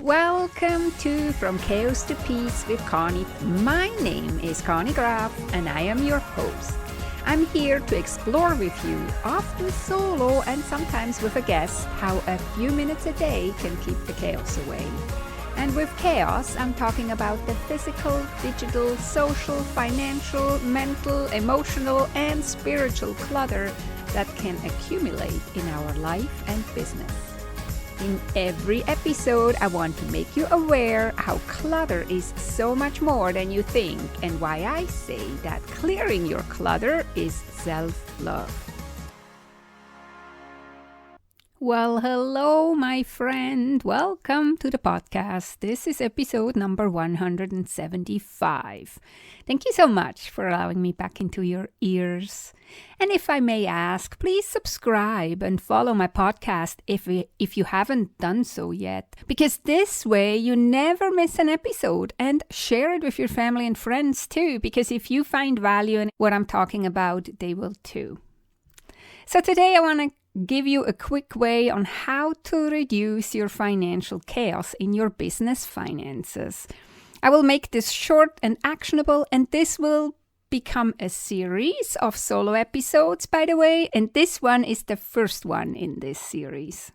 Welcome to From Chaos to Peace with Conny. My name is Conny Graf and I am your host. I'm here to explore with you, often solo and sometimes with a guest, how a few minutes a day can keep the chaos away. And with chaos, I'm talking about the physical, digital, social, financial, mental, emotional, and spiritual clutter that can accumulate in our life and business. In every episode, I want to make you aware how clutter is so much more than you think and why I say that clearing your clutter is self-love. Well, hello, my friend. Welcome to the podcast. This is episode number 175. Thank you so much for allowing me back into your ears. And if I may ask, please subscribe and follow my podcast if you haven't done so yet. Because this way you never miss an episode, and share it with your family and friends too. Because if you find value in what I'm talking about, they will too. So today I want to give you a quick way on how to reduce your financial chaos in your business finances. I will make this short and actionable, and this will become a series of solo episodes, by the way, and this one is the first one in this series.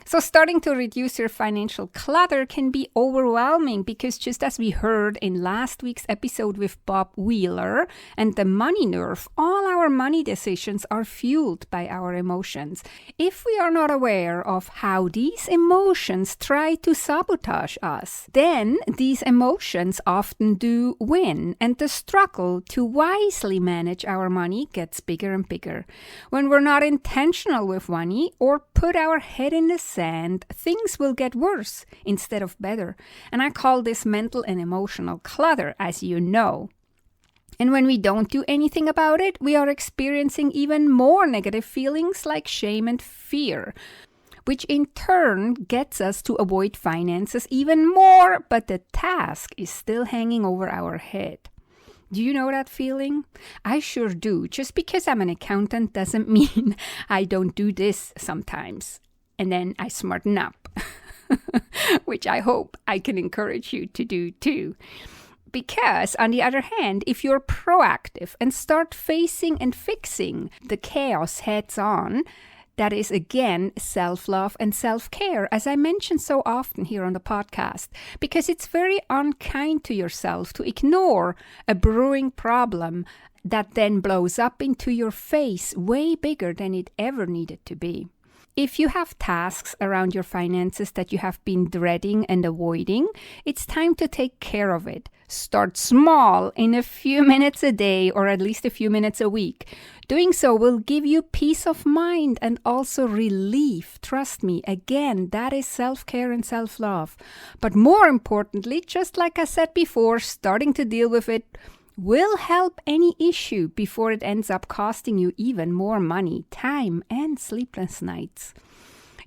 So starting to reduce your financial clutter can be overwhelming because just as we heard in last week's episode with Bob Wheeler and the money nerve, all our money decisions are fueled by our emotions. If we are not aware of how these emotions try to sabotage us, then these emotions often do win, and the struggle to wisely manage our money gets bigger and bigger. When we're not intentional with money or put our head in the sand, things will get worse instead of better. And I call this mental and emotional clutter, as you know. And when we don't do anything about it, we are experiencing even more negative feelings like shame and fear, which in turn gets us to avoid finances even more, but the task is still hanging over our head. Do you know that feeling? I sure do. Just because I'm an accountant doesn't mean I don't do this sometimes. And then I smarten up, which I hope I can encourage you to do too. Because, on the other hand, if you're proactive and start facing and fixing the chaos heads on, that is, again, self-love and self-care, as I mention so often here on the podcast, because it's very unkind to yourself to ignore a brewing problem that then blows up into your face way bigger than it ever needed to be. If you have tasks around your finances that you have been dreading and avoiding, it's time to take care of it. Start small, in a few minutes a day or at least a few minutes a week. Doing so will give you peace of mind and also relief. Trust me, again, that is self-care and self-love. But more importantly, just like I said before, starting to deal with it will help any issue before it ends up costing you even more money, time, and sleepless nights.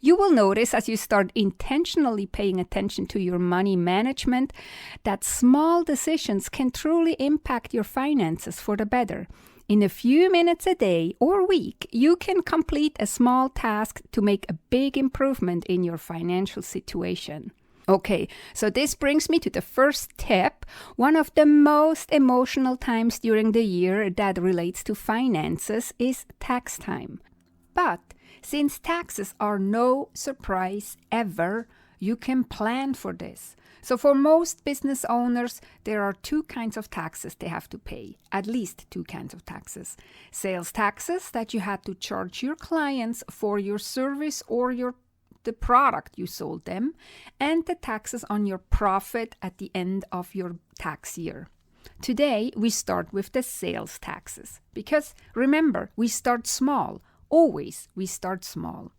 You will notice as you start intentionally paying attention to your money management that small decisions can truly impact your finances for the better. In a few minutes a day or week, you can complete a small task to make a big improvement in your financial situation. Okay, so this brings me to the first tip, one of the most emotional times during the year that relates to finances is tax time. But since taxes are no surprise ever, you can plan for this. So for most business owners, there are two kinds of taxes they have to pay, at least two kinds of taxes. Sales taxes that you had to charge your clients for your service or the product you sold them, and the taxes on your profit at the end of your tax year. Today, we start with the sales taxes because remember, we start small. Always, we start small.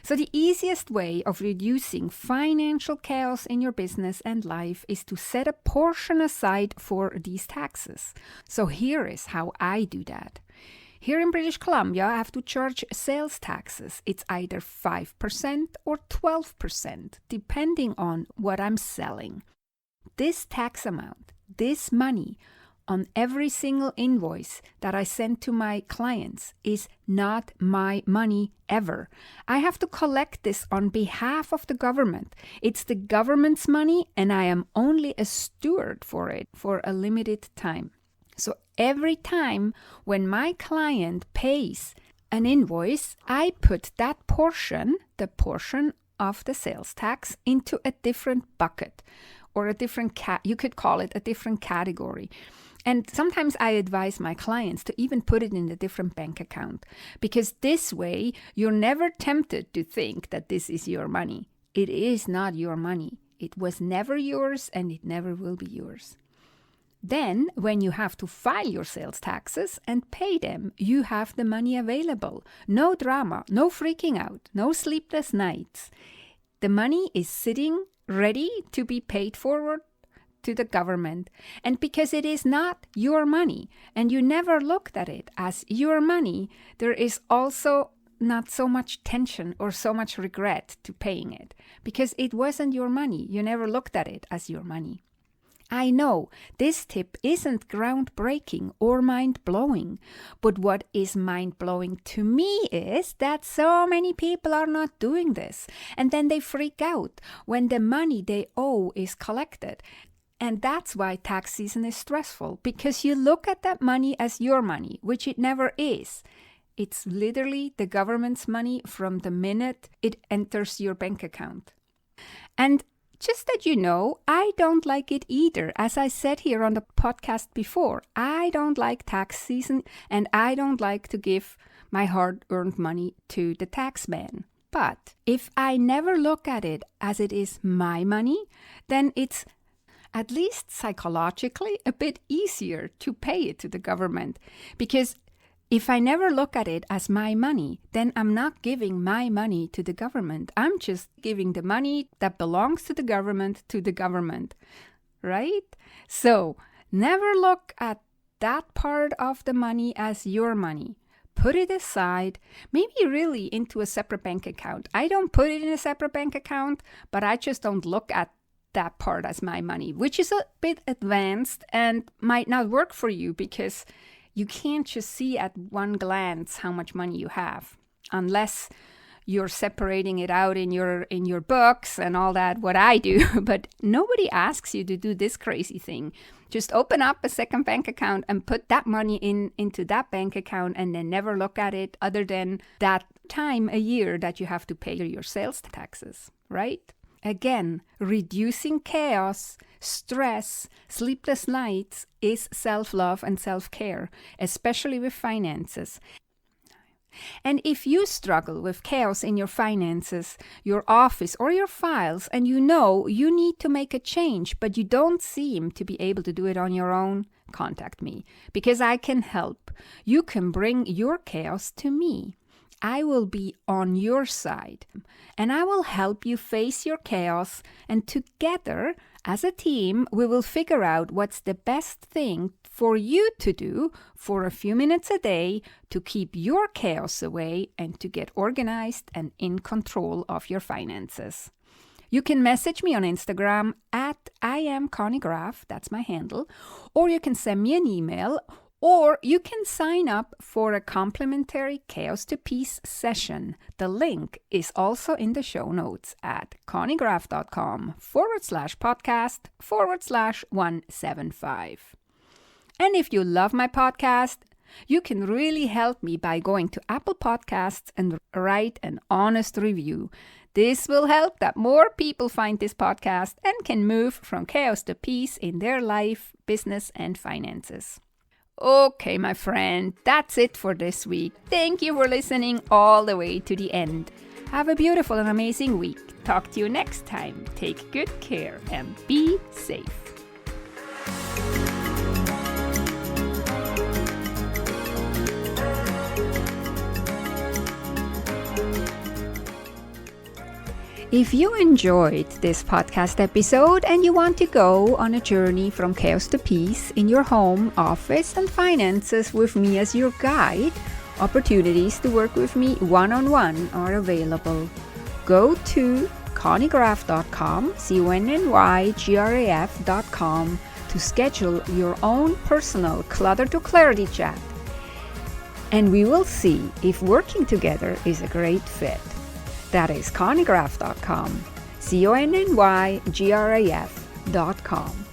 So the easiest way of reducing financial chaos in your business and life is to set a portion aside for these taxes. So here is how I do that. Here in British Columbia, I have to charge sales taxes. It's either 5% or 12%, depending on what I'm selling. This tax amount, this money, on every single invoice that I send to my clients is not my money ever. I have to collect this on behalf of the government. It's the government's money, and I am only a steward for it for a limited time. So every time when my client pays an invoice, I put that portion, the portion of the sales tax, into a different bucket, or a different you could call it a different category. And sometimes I advise my clients to even put it in a different bank account, because this way you're never tempted to think that this is your money. It is not your money. It was never yours, and it never will be yours. Then, when you have to file your sales taxes and pay them, you have the money available. No drama, no freaking out, no sleepless nights. The money is sitting ready to be paid forward to the government. And because it is not your money, and you never looked at it as your money, there is also not so much tension or so much regret to paying it, because it wasn't your money. You never looked at it as your money. I know this tip isn't groundbreaking or mind-blowing, but what is mind-blowing to me is that so many people are not doing this, and then they freak out when the money they owe is collected. And that's why tax season is stressful, because you look at that money as your money, which it never is. It's literally the government's money from the minute it enters your bank account. And just that you know, I don't like it either. As I said here on the podcast before, I don't like tax season, and I don't like to give my hard-earned money to the tax man. But if I never look at it as it is my money, then it's at least psychologically a bit easier to pay it to the government. Because if I never look at it as my money, then I'm not giving my money to the government. I'm just giving the money that belongs to the government, right? So never look at that part of the money as your money. Put it aside, maybe really into a separate bank account. I don't put it in a separate bank account, but I just don't look at that part as my money, which is a bit advanced and might not work for you, because you can't just see at one glance how much money you have, unless you're separating it out in your books and all that, what I do. But nobody asks you to do this crazy thing. Just open up a second bank account and put that money into that bank account, and then never look at it other than that time a year that you have to pay your sales taxes, right? Again, reducing chaos, stress, sleepless nights is self-love and self-care, especially with finances. And if you struggle with chaos in your finances, your office, or your files, and you know you need to make a change, but you don't seem to be able to do it on your own, contact me, because I can help. You can bring your chaos to me. I will be on your side, and I will help you face your chaos, and together, as a team, we will figure out what's the best thing for you to do for a few minutes a day to keep your chaos away and to get organized and in control of your finances. You can message me on Instagram at @IamConnyGraf, that's my handle, or you can send me an email, or you can sign up for a complimentary Chaos to Peace session. The link is also in the show notes at connygraf.com/podcast/175. And if you love my podcast, you can really help me by going to Apple Podcasts and write an honest review. This will help that more people find this podcast and can move from chaos to peace in their life, business, and finances. Okay, my friend, that's it for this week. Thank you for listening all the way to the end. Have a beautiful and amazing week. Talk to you next time. Take good care and be safe. If you enjoyed this podcast episode and you want to go on a journey from chaos to peace in your home, office, and finances with me as your guide, opportunities to work with me one-on-one are available. Go to connygraf.com, CONNYGRAF.com, to schedule your own personal Clutter to Clarity chat. And we will see if working together is a great fit. That is ConnyGraf.com, ConnyGraf.com.